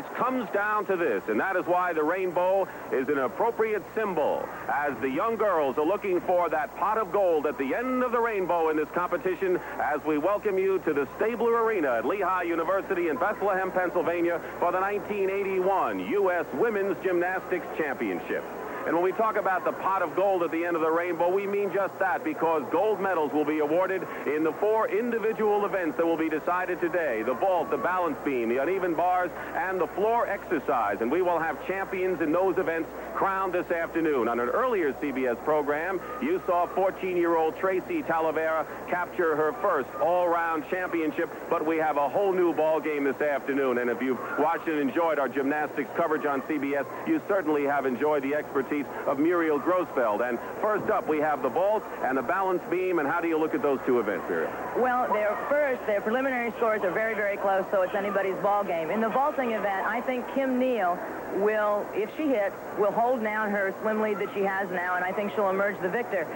price comes down to this, and that is why the rainbow is an appropriate symbol, as the young girls are looking for that pot of gold at the end of the rainbow in this competition, as we welcome you to the Stabler Arena at Lehigh University in Bethlehem, Pennsylvania, for the 1981 U.S. Women's Gymnastics Championship. And when we talk about the pot of gold at the end of the rainbow, we mean just that, because gold medals will be awarded in the 4 individual events that will be decided today: the vault, the balance beam, the uneven bars, and the floor exercise. And we will have champions in those events crowned this afternoon. On an earlier CBS program, you saw 14-year-old Tracy Talavera capture her first all-round championship, but we have a whole new ball game this afternoon. And if you've watched and enjoyed our gymnastics coverage on CBS, you certainly have enjoyed the expertise of Muriel Grossfeld. And first up, we have the vault and the balance beam. And how do you look at those 2 events, Muriel? Well, their preliminary scores are very, very close, so it's anybody's ball game. In the vaulting event, I think Kim Neal will, if she hits, will hold down her swim lead that she has now, and I think she'll emerge the victor.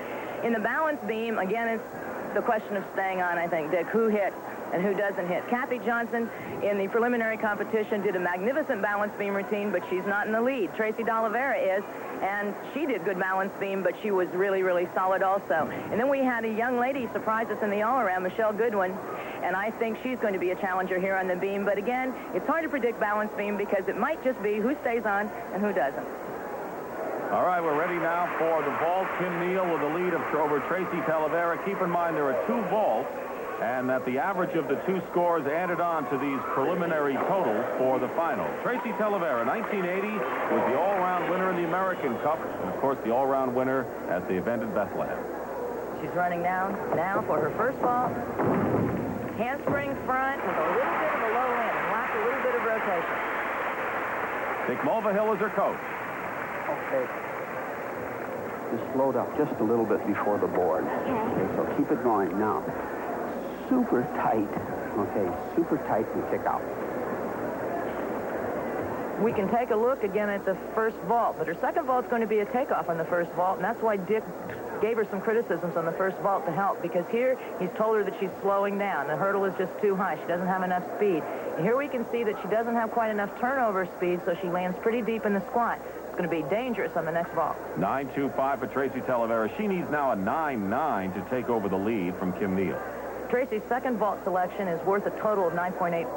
In the balance beam, again, it's the question of staying on, I think, Dick. Who hits and who doesn't hit? Kathy Johnson, in the preliminary competition, did a magnificent balance beam routine, but she's not in the lead. Tracy Talavera is, and she did good balance beam, but she was really, really solid also. And then we had a young lady surprise us in the all-around, Michelle Goodwin, and I think she's going to be a challenger here on the beam. But again, it's hard to predict balance beam because it might just be who stays on and who doesn't. All right, we're ready now for the vault. Kim Neal with the lead over Tracy Talavera. Keep in mind there are 2 vaults, and that the average of the 2 scores added on to these preliminary totals for the final. Tracy Talavera, 1980, was the all-round winner in the American Cup, and of course the all-round winner at the event in Bethlehem. She's running down now for her first vault. Handspring front with a little bit of a low landing. Watch a little bit of rotation. Dick Mulvihill is her coach. Okay. Just slowed up just a little bit before the board. Okay, so keep it going. Now, super tight. Okay, super tight and kick out. We can take a look again at the first vault, but her second vault's going to be a takeoff on the first vault, and that's why Dick gave her some criticisms on the first vault to help, because here he's told her that she's slowing down. The hurdle is just too high. She doesn't have enough speed. And here we can see that she doesn't have quite enough turnover speed, so she lands pretty deep in the squat. It's going to be dangerous on the next vault. 9.25 for Tracy Talavera. She needs now a 9.9 to take over the lead from Kim Neal. Tracy's second vault selection is worth a total of 9.8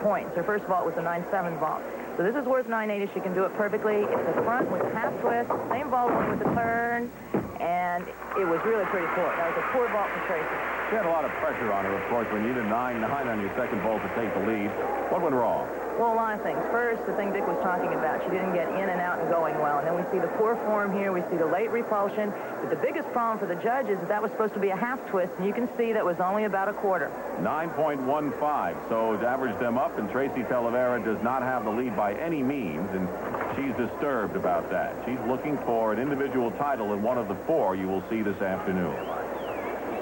points. Her first vault was a 9.7 vault. So this is worth 9.8 if she can do it perfectly. It's a front with a half twist, same vault with a turn, and it was really pretty poor. That was a poor vault for Tracy. She had a lot of pressure on her, of course, when you did a 9.9 on your second vault to take the lead. What went wrong? Well, a lot of things. First, the thing Dick was talking about, she didn't get in and out and going well. And then we see the poor form here. We see the late repulsion. But the biggest problem for the judges is that was supposed to be a half twist, and you can see that was only about a quarter. 9.15. So to average them up, and Tracy Talavera does not have the lead by any means, and she's disturbed about that. She's looking for an individual title in one of the 4 you will see this afternoon.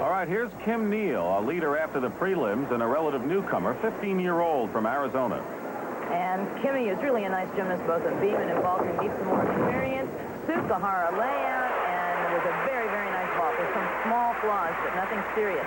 All right, here's Kim Neal, a leader after the prelims and a relative newcomer, 15-year-old from Arizona. And Kimmy is really a nice gymnast, both in beam and in vaulting. Needs some more experience. Sukahara layout, and it was a very, very nice vault. There's some small flaws, but nothing serious.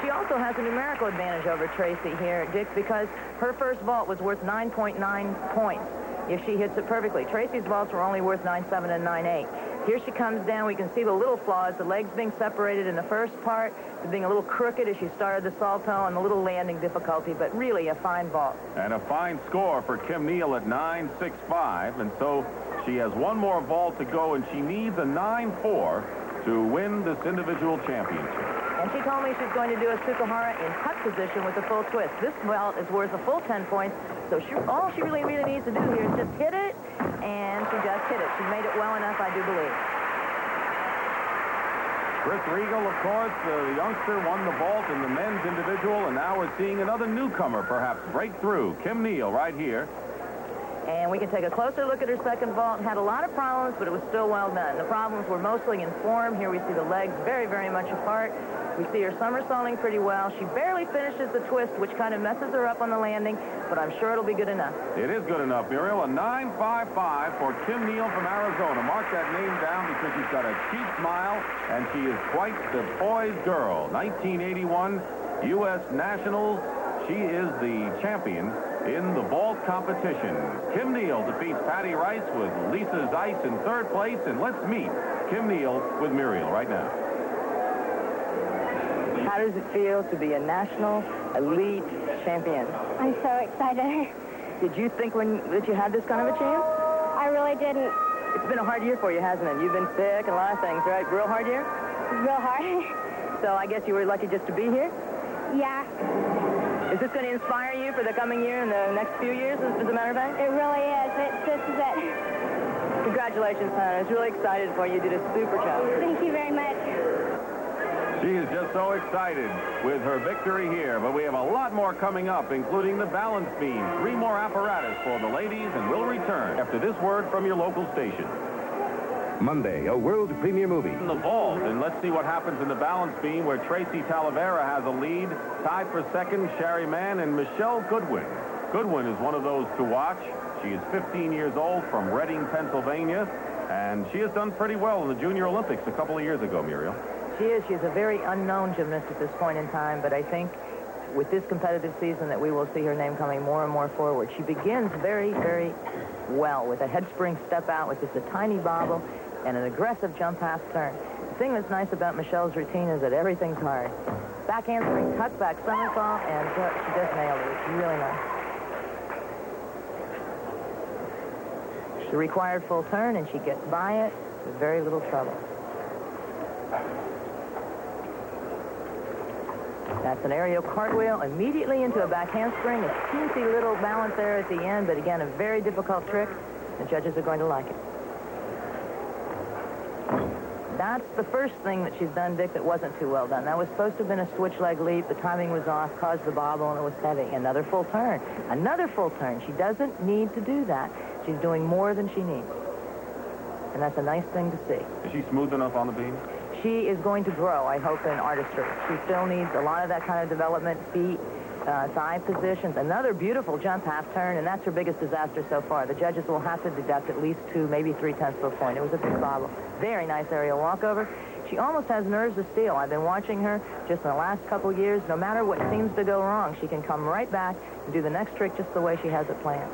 She also has a numerical advantage over Tracy here, Dick, because her first vault was worth 9.9 points if she hits it perfectly. Tracy's vaults were only worth 9.7 and 9.8. Here she comes down. We can see the little flaws, the legs being separated in the first part, being a little crooked as she started the salto, and the little landing difficulty, but really a fine vault. And a fine score for Kim Neal at 9.65, and so she has 1 more vault to go, and she needs a 9.4 to win this individual championship. And she told me she's going to do a Sukahara in tuck position with a full twist. This vault is worth a full 10 points, so all she really needs to do here is just hit it, and she just hit it. She made it well enough, I do believe. Chris Regal, of course, the youngster, won the vault in the men's individual, and now we're seeing another newcomer perhaps break through. Kim Neal right here. And we can take a closer look at her second vault. Had a lot of problems, but it was still well done. The problems were mostly in form. Here we see the legs very, very much apart. We see her somersaulting pretty well. She barely finishes the twist, which kind of messes her up on the landing, but I'm sure it'll be good enough. It is good enough, Muriel. A 9.55 for Kim Neal from Arizona. Mark that name down because she's got a cheap smile, and she is quite the poised girl. 1981 U.S. Nationals. She is the champion in the vault competition. Kim Neal defeats Patty Rice with Lisa Zeiss in third place. And let's meet Kim Neal with Muriel right now. How does it feel to be a national elite champion? I'm so excited. Did you think that you had this kind of a chance? I really didn't. It's been a hard year for you, hasn't it? You've been sick and a lot of things, right? Real hard year? Real hard. So I guess you were lucky just to be here? Yeah, Is this going to inspire you for the coming year and the next few years, as a matter of fact? it really is. This is it. Congratulations, hon. I was really excited for you. You did a super job. Thank you very much. She is just so excited with her victory here. But we have a lot more coming up, including the balance beam, 3 more apparatus for the ladies, and we'll return after this word from your local station. Monday, a world premiere movie. In the vault, and let's see what happens in the balance beam, where Tracy Talavera has a lead. Tied for second, Sherry Mann and Michelle Goodwin. Goodwin is one of those to watch. She is 15 years old from Reading, Pennsylvania, and she has done pretty well in the Junior Olympics a couple of years ago, Muriel. She is. She's a very unknown gymnast at this point in time, but I think with this competitive season that we will see her name coming more and more forward. She begins very, very well with a head spring step out with just a tiny bobble and an aggressive jump half turn. The thing that's nice about Michelle's routine is that everything's hard. Back handspring, tuck back, somersault, and she just nailed it. It's really nice. She required full turn, and she gets by it with very little trouble. That's an aerial cartwheel immediately into a back handspring. A teensy little balance there at the end, but again, a very difficult trick. The judges are going to like it. That's the first thing that she's done, Dick, that wasn't too well done. That was supposed to have been a switch leg leap. The timing was off, caused the bobble, and it was heavy. Another full turn. Another full turn. She doesn't need to do that. She's doing more than she needs. And that's a nice thing to see. Is she smooth enough on the beam? She is going to grow, I hope, in artistry. She still needs a lot of that kind of development, feet, thigh positions. Another beautiful jump half turn, and that's her biggest disaster so far. The judges will have to deduct at least 2, maybe 3/10 of a point. It was a big bobble. Very nice aerial walkover. She almost has nerves of steel. I've been watching her just in the last couple years. No matter what seems to go wrong, she can come right back and do the next trick just the way she has it planned.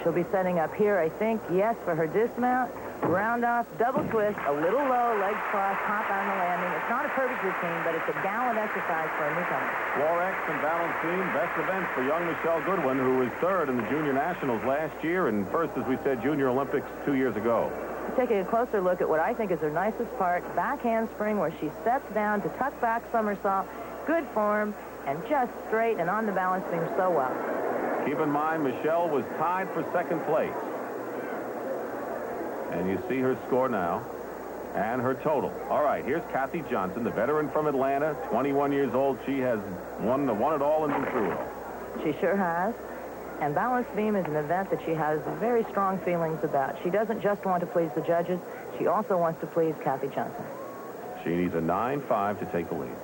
She'll be setting up here, I think, yes, for her dismount. Round off, double twist, a little low, legs crossed, hop on the landing. It's not a perfect routine, but it's a gallant exercise for a newcomer. Floor X and balance beam, best events for young Michelle Goodwin, who was third in the Junior Nationals last year and first, as we said, Junior Olympics 2 years ago. Taking a closer look at what I think is her nicest part, back handspring, where she steps down to tuck back somersault, good form, and just straight and on the balance beam so well. Keep in mind, Michelle was tied for second place. And you see her score now and her total. All right, here's Kathy Johnson, the veteran from Atlanta, 21 years old. She has won it all and been through it all. She sure has. And balance beam is an event that she has very strong feelings about. She doesn't just want to please the judges. She also wants to please Kathy Johnson. She needs a 9-5 to take the lead.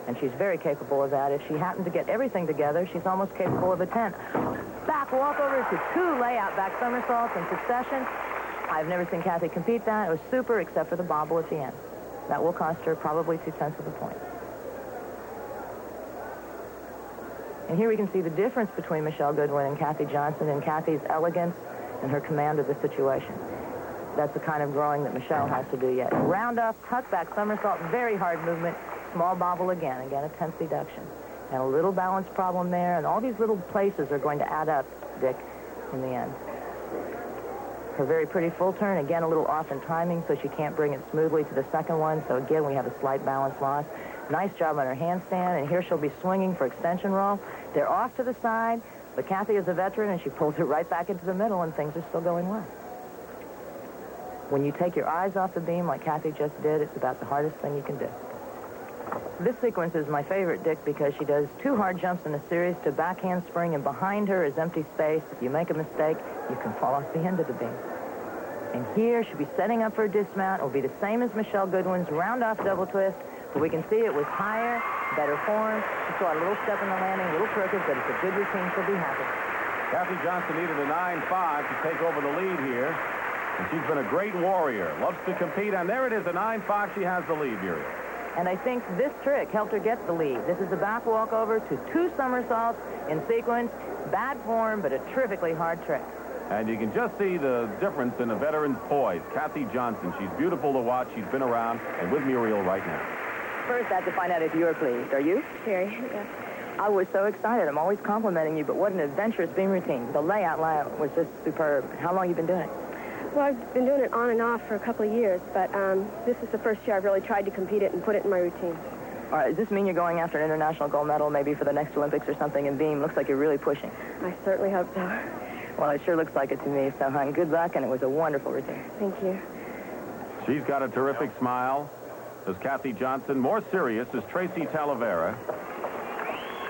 And she's very capable of that. If she happened to get everything together, she's almost capable of a 10. Back walkover to 2 layout back somersaults in succession. I've never seen Kathy compete that. It was super, except for the bobble at the end. That will cost her probably 2/10 of a point. And here we can see the difference between Michelle Goodwin and Kathy Johnson, and Kathy's elegance and her command of the situation. That's the kind of growing that Michelle has to do yet. Round off, tuck back somersault, very hard movement, small bobble again a 10th deduction. And a little balance problem there, and all these little places are going to add up, Dick, in the end. Her very pretty full turn, again, a little off in timing, so she can't bring it smoothly to the second one. So, again, we have a slight balance loss. Nice job on her handstand, and here she'll be swinging for extension roll. They're off to the side, but Kathy is a veteran, and she pulls it right back into the middle, and things are still going well. When you take your eyes off the beam like Kathy just did, it's about the hardest thing you can do. This sequence is my favorite, Dick, because she does 2 hard jumps in a series to back handspring, and behind her is empty space. If you make a mistake, you can fall off the end of the beam. And here she'll be setting up for a dismount. It'll be the same as Michelle Goodwin's round-off double twist, but we can see it was higher, better form. She saw a little step in the landing, a little crooked, but it's a good routine. She'll be happy. Kathy Johnson needed a 9-5 to take over the lead here. And she's been a great warrior, loves to compete, and there it is, a 9-5. She has the lead, Muriel. And I think this trick helped her get the lead. This is a back walkover to 2 somersaults in sequence. Bad form, but a terrifically hard trick. And you can just see the difference in a veteran's poise. Kathy Johnson, she's beautiful to watch. She's been around and with Muriel right now. First, I have to find out if you're pleased. Are you? Very, yeah. I was so excited. I'm always complimenting you, but what an adventurous beam routine. The layout was just superb. How long have you been doing it? Well, I've been doing it on and off for a couple of years, but this is the first year I've really tried to compete it and put it in my routine. All right, does this mean you're going after an international gold medal, maybe for the next Olympics or something in beam? Looks like you're really pushing. I certainly hope so. Well, it sure looks like it to me. So, hon, good luck, and it was a wonderful routine. Thank you. She's got a terrific smile. There's Kathy Johnson. More serious is Tracy Talavera.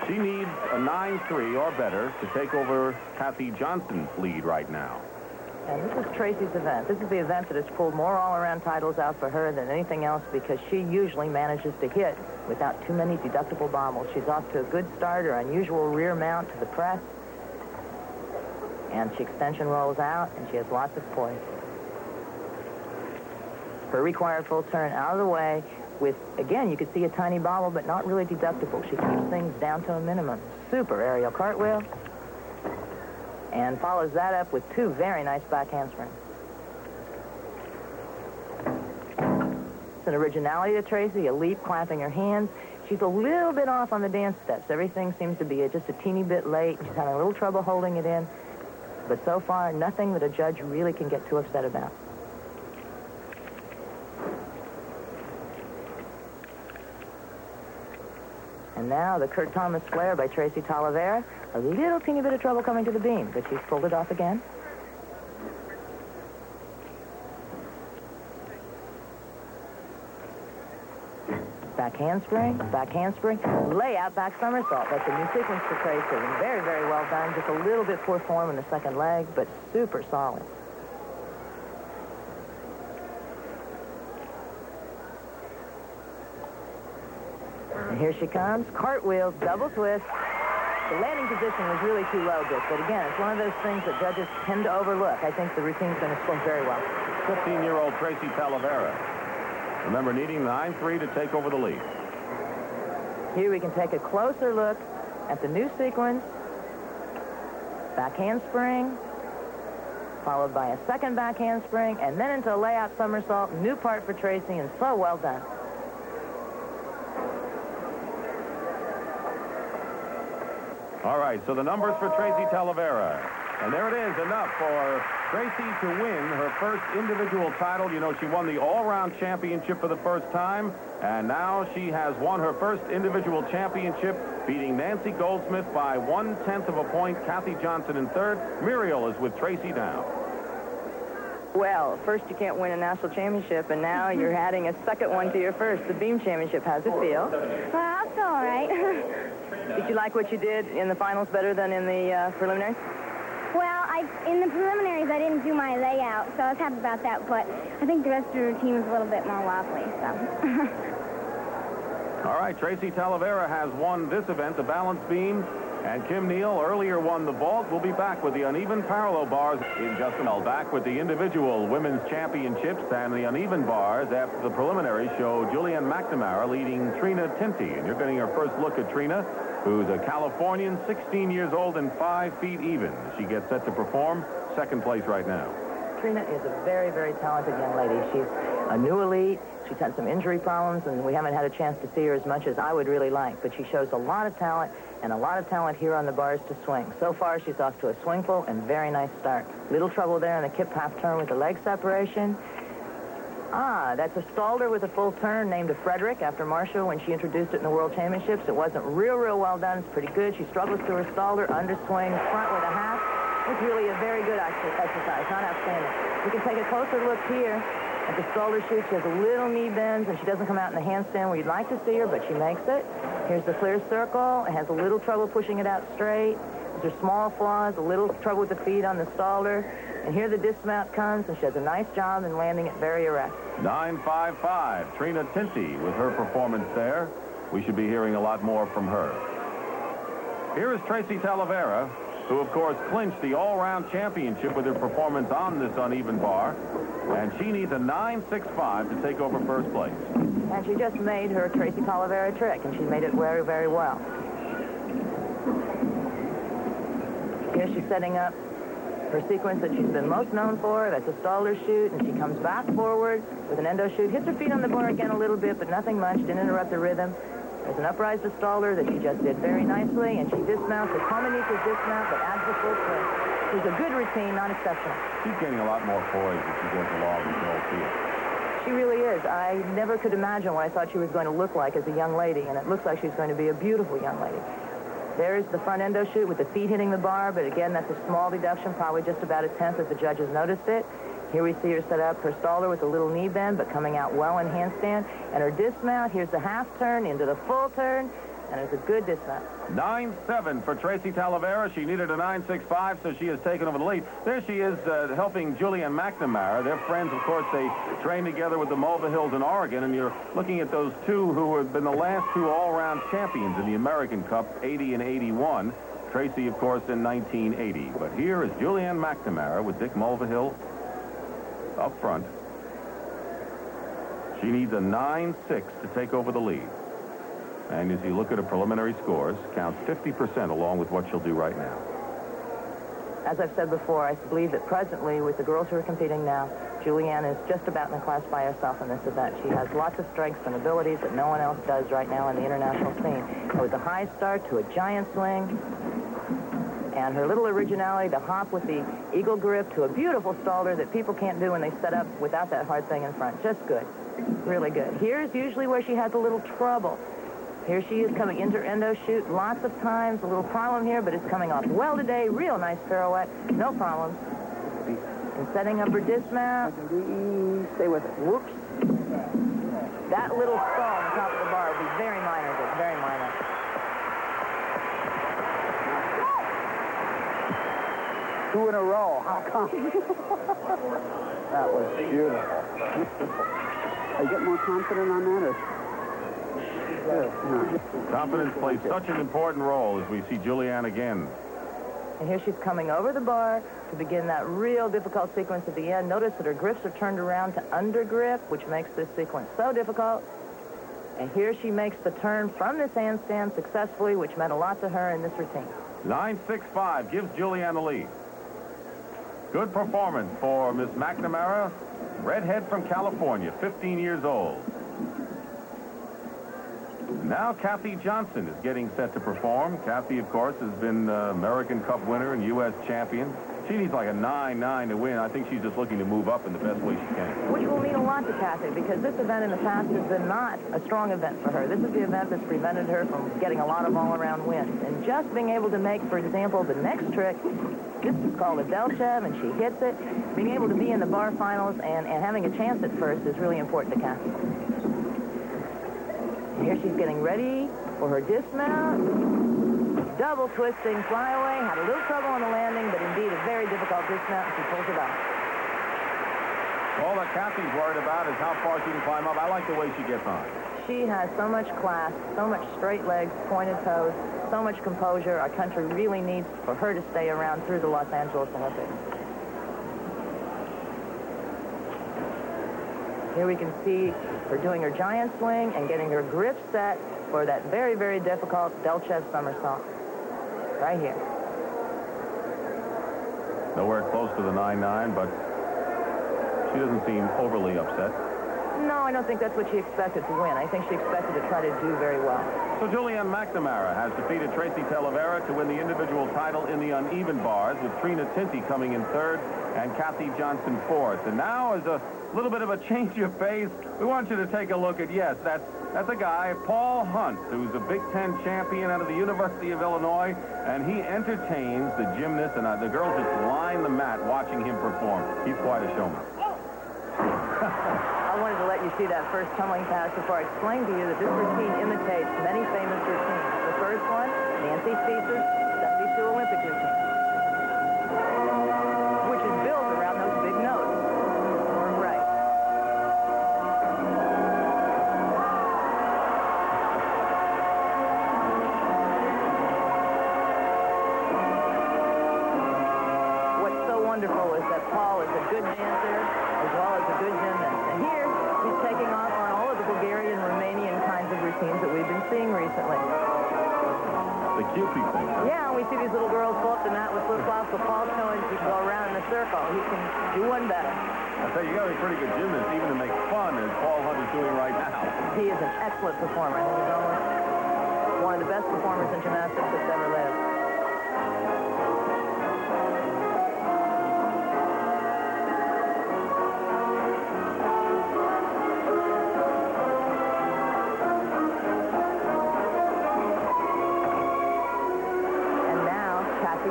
She needs a 9-3 or better to take over Kathy Johnson's lead right now. And this is Tracy's event. This is the event that has pulled more all-around titles out for her than anything else because she usually manages to hit without too many deductible bobbles. She's off to a good start, her unusual rear mount to the press. And she extension rolls out, and she has lots of poise. Her required full turn out of the way with, again, you could see a tiny bobble, but not really deductible. She keeps things down to a minimum. Super aerial cartwheel. And follows that up with 2 very nice back handsprings. It's an originality to Tracy, a leap, clapping her hands. She's a little bit off on the dance steps. Everything seems to be just a teeny bit late. She's having a little trouble holding it in. But so far, nothing that a judge really can get too upset about. And now the Kurt Thomas flare by Tracy Talavera. A little teeny bit of trouble coming to the beam, but she's pulled it off again. Back handspring, layout, back somersault. That's a new sequence for Tracy. And very, very well done. Just a little bit poor form in the second leg, but super solid. And here she comes. Cartwheels, double twist. The landing position was really too low, Dick. But again, it's one of those things that judges tend to overlook. I think the routine's going to score very well. 15-year-old Tracy Talavera. Remember, needing 9-3 to take over the lead. Here we can take a closer look at the new sequence. Back handspring, followed by a second back handspring, and then into a layout somersault. New part for Tracy, and so well done. All right, so the numbers for Tracy Talavera. And there it is, enough for Tracy to win her first individual title. You know, she won the all-round championship for the first time, and now she has won her first individual championship, beating Nancy Goldsmith by 1/10 of a point. Kathy Johnson in third. Muriel is with Tracy now. Well, first you can't win a national championship, and now you're adding a second one to your first, the beam championship. How's it feel? Well, I feel all right. Did you like what you did in the finals better than in the preliminaries? Well, in the preliminaries, I didn't do my layout, so I was happy about that, but I think the rest of the routine was a little bit more wobbly, so. All right, Tracy Talavera has won this event, the balance beam, and Kim Neal earlier won the vault. We'll be back with the uneven parallel bars in just a minute. Back with the individual women's championships and the uneven bars after the preliminaries show Julianne McNamara leading Trina Tinty. And you're getting your first look at Trina, who's a Californian, 16 years old and 5 feet even. She gets set to perform second place right now. Trina is a very, very talented young lady. She's a new elite. She's had some injury problems, and we haven't had a chance to see her as much as I would really like. But she shows a lot of talent, and a lot of talent here on the bars to swing. So far, she's off to a swingful and very nice start. Little trouble there in the kip half turn with the leg separation. That's a stalder with a full turn named a Frederick after Marcia when she introduced it in the World Championships. It wasn't real well done. It's pretty good. She struggles through her stalder, underswing, front with a half. It's really a very good exercise, not outstanding. We can take a closer look here at the stalder shoot. She has a little knee bends, and she doesn't come out in the handstand where you'd like to see her, but she makes it. Here's the clear circle. It has a little trouble pushing it out straight. These are small flaws, a little trouble with the feet on the stalder. And here the dismount comes, and she does a nice job in landing it very erect. 9.55. Trina Tinty with her performance there. We should be hearing a lot more from her. Here is Tracy Talavera who, of course, clinched the all-round championship with her performance on this uneven bar. And she needs a 9.65 to take over first place. And she just made her Tracy Talavera trick, and she made it very, very well. Here she's setting up her sequence that she's been most known for. That's a stalder shoot, and she comes back forward with an endo shoot. Hits her feet on the bar again a little bit, but nothing much. Didn't interrupt the rhythm. There's an uprise to stalder that she just did very nicely, and she dismounts. A combinated dismount that adds the full twist. She's a good routine, not exceptional. She's getting a lot more poise as she goes along, you can all see it. She really is. I never could imagine what I thought she was going to look like as a young lady, and it looks like she's going to be a beautiful young lady. There's the front endo shoot with the feet hitting the bar, but again, that's a small deduction, probably just about a tenth if the judges noticed it. Here we see her set up her stalder with a little knee bend, but coming out well in handstand. And her dismount, here's the half turn into the full turn, and it's a good dismount. 9.7 for Tracy Talavera. She needed a 9.65, so she has taken over the lead. There she is helping Julianne McNamara. They're friends, of course. They train together with the Mulva Hills in Oregon, and you're looking at those two who have been the last two all-round champions in the American Cup, 80 and 81. Tracy, of course, in 1980. But here is Julianne McNamara with Dick Mulvihill up front. She needs a 9.6 to take over the lead. And as you look at her preliminary scores, count 50% along with what she'll do right now. As I've said before, I believe that presently, with the girls who are competing now, Julianne is just about in the class by herself in this event. She has lots of strengths and abilities that no one else does right now in the international scene. It was a high start to a giant swing, and her little originality to hop with the eagle grip to a beautiful stalder that people can't do when they set up without that hard thing in front. Just good. Really good. Here's usually where she has a little trouble. Here she is coming into her endo shoot lots of times. A little problem here, but it's coming off well today. Real nice pirouette. No problems. And setting up her dismount. Stay with it. Whoops. That little stall on the top of the bar would be very minor, but very minor. Two in a row. How come? That was beautiful. I get more confident on that, or? Confidence plays such an important role as we see Julianne again. And here she's coming over the bar to begin that real difficult sequence at the end. Notice that her grips are turned around to under grip, which makes this sequence so difficult. And here she makes the turn from this handstand successfully, which meant a lot to her in this routine. 9.65 gives Julianne the lead. Good performance for Miss McNamara, redhead from California, 15 years old. Now Kathy Johnson is getting set to perform. Kathy, of course, has been American Cup winner and U.S. champion. She needs like a 9.9 to win. I think she's just looking to move up in the best way she can. Which will mean a lot to Kathy, because this event in the past has been not a strong event for her. This is the event that's prevented her from getting a lot of all-around wins. And just being able to make, for example, the next trick, this is called a Delchev, and she hits it. Being able to be in the bar finals and having a chance at first is really important to Kathy. Here she's getting ready for her dismount. Double twisting flyaway. Had a little trouble on the landing, but indeed a very difficult dismount. She pulls it off. All that Kathy's worried about is how far she can climb up. I like the way she gets on. She has so much class, so much straight legs, pointed toes, so much composure. Our country really needs for her to stay around through the Los Angeles Olympics. Here we can see her doing her giant swing and getting her grip set for that very, very difficult Delchev somersault. Right here. Nowhere close to the 9.9, but she doesn't seem overly upset. No, I don't think that's what she expected to win. I think she expected to try to do very well. So Julianne McNamara has defeated Tracy Talavera to win the individual title in the uneven bars, with Trina Tinty coming in third and Kathy Johnson fourth. And now, as a little bit of a change of pace, we want you to take a look at, yes, that's a guy, Paul Hunt, who's a Big Ten champion out of the University of Illinois, and he entertains the gymnasts, and the girls just line the mat watching him perform. He's quite a showman. I wanted to let you see that first tumbling pass before I explained to you that this routine imitates many famous routines. The first one, Nancy Spicer's 72 Olympic routine, which is built around those big notes. Form right. wonderful is that Paul is a good dancer as well as a good gymnast. And here, he's taking off on all of the Bulgarian, Romanian kinds of routines that we've been seeing recently. The cutesy thing. Yeah, and we see these little girls go up the mat with flip-flops, but Paul's showing you go around in a circle. He can do one better. I tell you, you got to be a pretty good gymnast even to make fun as Paul Hunt is doing right now. He is an excellent performer. I think he's almost one of the best performers in gymnastics that's ever lived.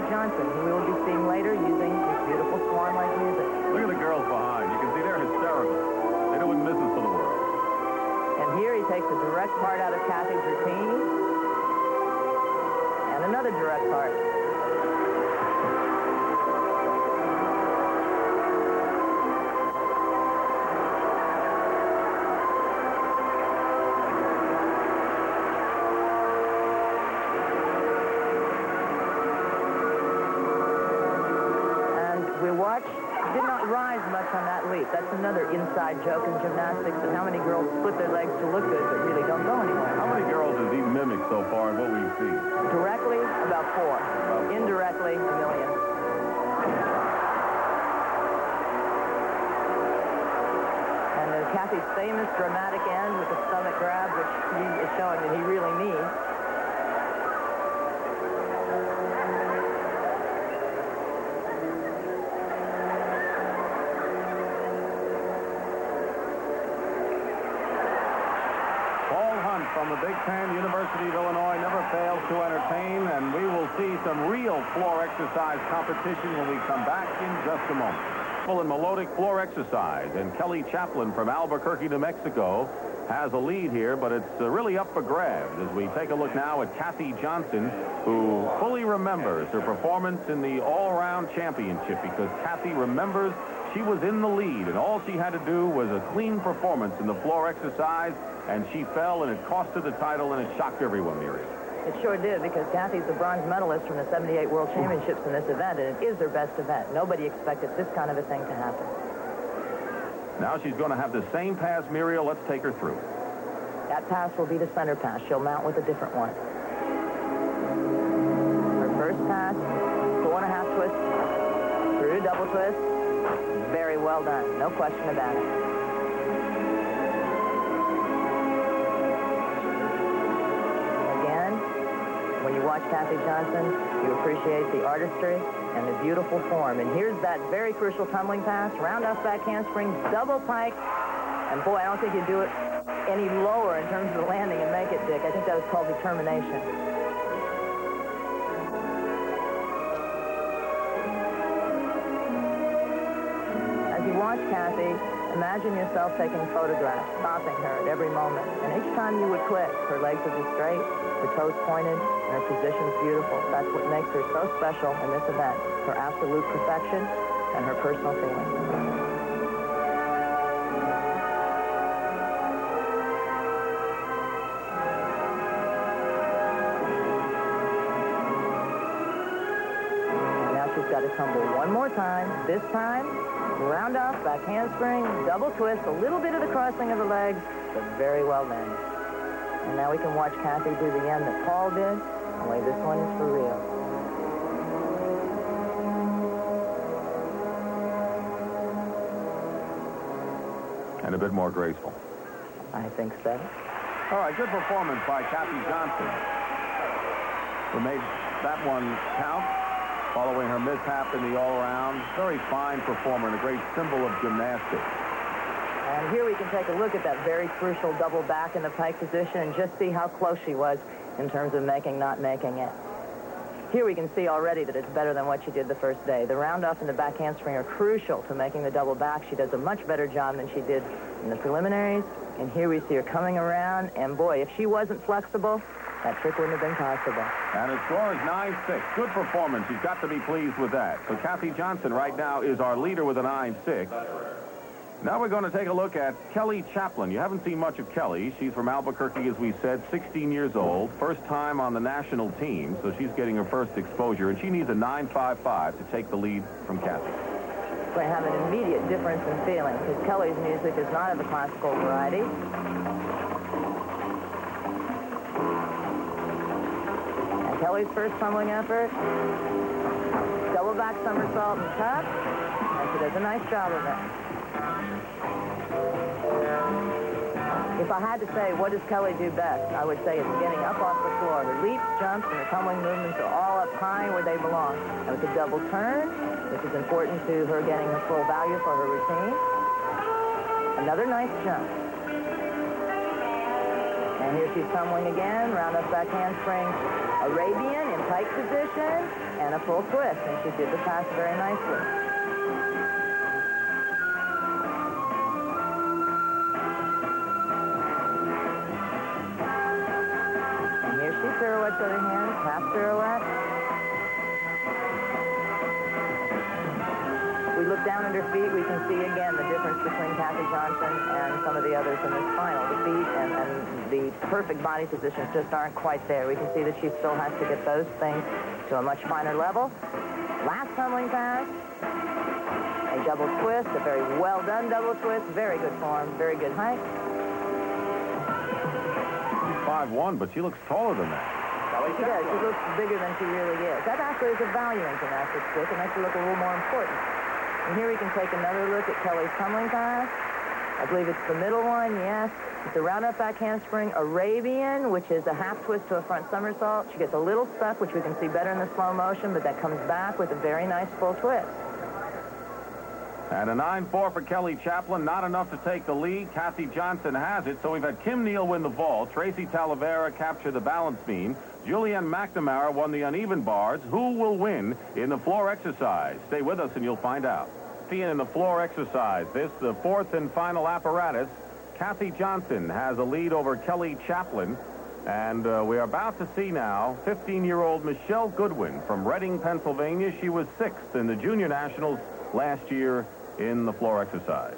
Johnson, who we will be seeing later using this beautiful swan-like music. Look at the girls behind. You can see they're hysterical. They don't miss us for the world. And here he takes a direct part out of Kathy's routine. And another direct part. Did not rise much on that leap. That's another inside joke in gymnastics, and how many girls split their legs to look good but really don't go anywhere. How many girls has he mimicked so far in what we've seen? Directly, about 4. Indirectly, 1 million. And there's Kathy's famous dramatic end with the stomach grab, which he is showing that he really needs. From the Big Ten, University of Illinois never fails to entertain, and we will see some real floor exercise competition when we come back in just a moment. Full and melodic floor exercise, and Kelly Chaplin from Albuquerque, New Mexico, has a lead here, but it's really up for grabs as we take a look now at Kathy Johnson, who fully remembers her performance in the all-around championship, because Kathy remembers she was in the lead, and all she had to do was a clean performance in the floor exercise, and she fell, and it cost her the title, and it shocked everyone, Muriel. It sure did, because Kathy's the bronze medalist from the 78 World Championships in this event, and it is their best event. Nobody expected this kind of a thing to happen. Now she's going to have the same pass, Muriel. Let's take her through. That pass will be the center pass. She'll mount with a different one. Her first pass, 4.5 twists, through double twist. Very well done. No question about it. Again, when you watch Kathy Johnson, you appreciate the artistry and the beautiful form. And here's that very crucial tumbling pass. Roundhouse back handspring, double pike. And boy, I don't think you do it any lower in terms of the landing and make it, Dick. I think that was called determination. As you watch Kathy, imagine yourself taking photographs, stopping her at every moment. And each time you would quit, her legs would be straight, her toes pointed, and her position's beautiful. That's what makes her so special in this event, her absolute perfection and her personal feeling. Got to tumble one more time. This time, round off, back handspring, double twist, a little bit of the crossing of the legs, but very well done. And now we can watch Kathy do the end that Paul did, only this one is for real. And a bit more graceful. I think so. All right, good performance by Kathy Johnson, who made that one count. Following her mishap in the all-around. Very fine performer and a great symbol of gymnastics. And here we can take a look at that very crucial double back in the pike position and just see how close she was in terms of making, not making it. Here we can see already that it's better than what she did the first day. The round-off and the back handspring are crucial to making the double back. She does a much better job than she did in the preliminaries. And here we see her coming around. And boy, if she wasn't flexible, that trick wouldn't have been possible. And her score is 9-6. Good performance. You've got to be pleased with that. So Kathy Johnson right now is our leader with a 9-6. Now we're going to take a look at Kelly Chaplin. You haven't seen much of Kelly. She's from Albuquerque, as we said, 16 years old, first time on the national team, so she's getting her first exposure, and she needs a 9.55 to take the lead from Kathy. We have an immediate difference in feeling because Kelly's music is not of the classical variety. And Kelly's first tumbling effort, double back somersault and tuck, and she does a nice job of it. If I had to say, what does Kelly do best, I would say it's getting up off the floor. Her leaps, jumps, and her tumbling movements are all up high where they belong. And with a double turn, which is important to her getting her full value for her routine. Another nice jump. And here she's tumbling again, round up back handspring, Arabian in tight position, and a full twist. And she did the pass very nicely. Pirouette to the hands, half pirouette. We look down at her feet, we can see again the difference between Kathy Johnson and some of the others in this final. The feet and the perfect body positions just aren't quite there. We can see that she still has to get those things to a much finer level. Last tumbling pass. A double twist, a very well done double twist. Very good form, very good height. 5'1", but she looks taller than that. She does. She looks bigger than she really is. That actually is a value in gymnastics, Dick. It makes her look a little more important. And here we can take another look at Kelly's tumbling pass. I believe it's the middle one, yes. It's a round up back handspring Arabian, which is a half twist to a front somersault. She gets a little stuck, which we can see better in the slow motion, but that comes back with a very nice full twist. And a 9.4 for Kelly Chaplin, not enough to take the lead. Kathy Johnson has it, so we've had Kim Neal win the vault, Tracy Talavera capture the balance beam, Julianne McNamara won the uneven bars. Who will win in the floor exercise? Stay with us and you'll find out. In the floor exercise, this, the fourth and final apparatus, Kathy Johnson has a lead over Kelly Chaplin. And we are about to see now 15-year-old Michelle Goodwin from Reading, Pennsylvania. She was 6th in the Junior Nationals last year in the floor exercise.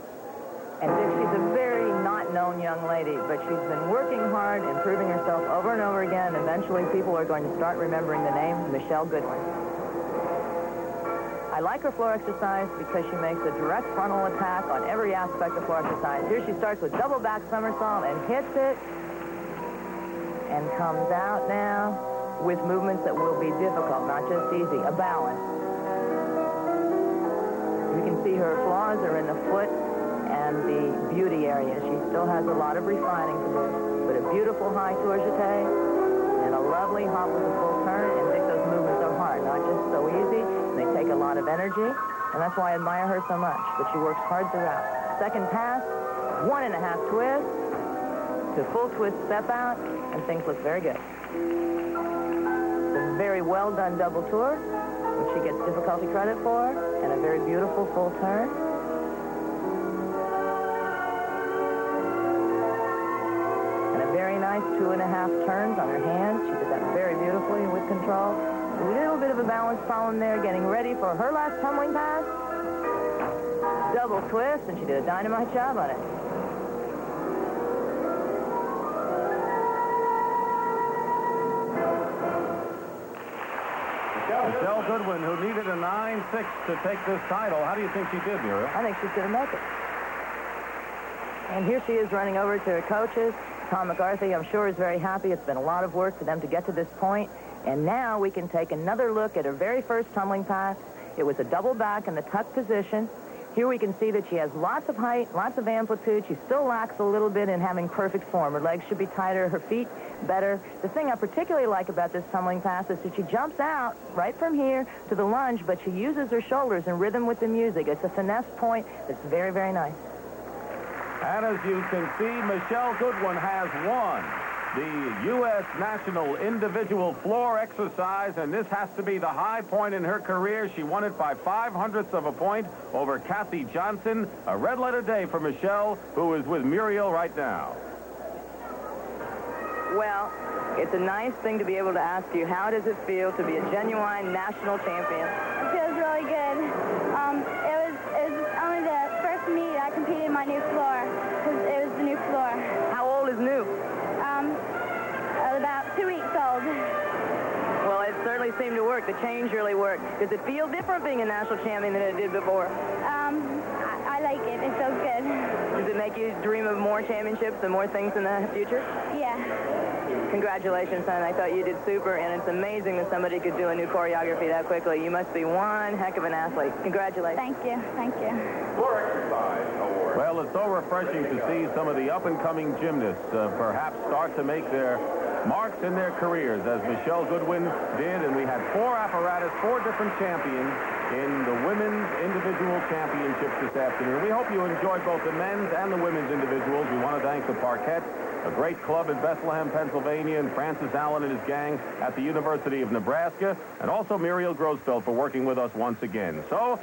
And Dick, she's a very not-known young lady, but she's been working hard, improving herself over and over again. Eventually, people are going to start remembering the name Michelle Goodwin. I like her floor exercise because she makes a direct frontal attack on every aspect of floor exercise. Here she starts with double back somersault and hits it, and comes out now with movements that will be difficult, not just easy, a balance. You can see her flaws are in the foot and the beauty area. She still has a lot of refining to do. But a beautiful high tour jeté and a lovely hop with a full turn. And Dick, those movements are hard, not just so easy. And they take a lot of energy. And that's why I admire her so much. But she works hard throughout. Second pass, 1.5 twist to full twist step out. And things look very good. It's a very well done double tour, which she gets difficulty credit for, and a very beautiful full turn. And a very nice 2.5 turns on her hands. She did that very beautifully with control. A little bit of a balance problem there, getting ready for her last tumbling pass. Double twist, and she did a dynamite job on it. Michelle Goodwin, who needed a 9.6 to take this title. How do you think she did, Muriel? I think she's going to make it. And here she is running over to her coaches. Tom McCarthy, I'm sure, is very happy. It's been a lot of work for them to get to this point. And now we can take another look at her very first tumbling pass. It was a double back in the tuck position. Here we can see that she has lots of height, lots of amplitude. She still lacks a little bit in having perfect form. Her legs should be tighter, her feet better. The thing I particularly like about this tumbling pass is that she jumps out right from here to the lunge, but she uses her shoulders in rhythm with the music. It's a finesse point that's very, very nice. And as you can see, Michelle Goodwin has won the U.S. National Individual Floor Exercise, and this has to be the high point in her career. She won it by 0.05 of a point over Kathy Johnson. A red letter day for Michelle, who is with Muriel right now. Well, it's a nice thing to be able to ask you, how does it feel to be a genuine national champion? It feels really good. It was only the first meet I competed in sport. Does it feel different being a national champion than it did before? I like it. It feels good. Does it make you dream of more championships and more things in the future? Yeah. Congratulations, son. I thought you did super, and it's amazing that somebody could do a new choreography that quickly. You must be one heck of an athlete. Congratulations. Thank you. Thank you. Well, it's so refreshing to see some of the up-and-coming gymnasts perhaps start to make their marks in their careers, as Michelle Goodwin did, and we had 4 apparatus, 4 different champions in the women's individual championships this afternoon. We hope you enjoyed both the men's and the women's individuals. We want to thank the Parquet, a great club in Bethlehem, Pennsylvania, and Francis Allen and his gang at the University of Nebraska, and also Muriel Grosfeld for working with us once again. So...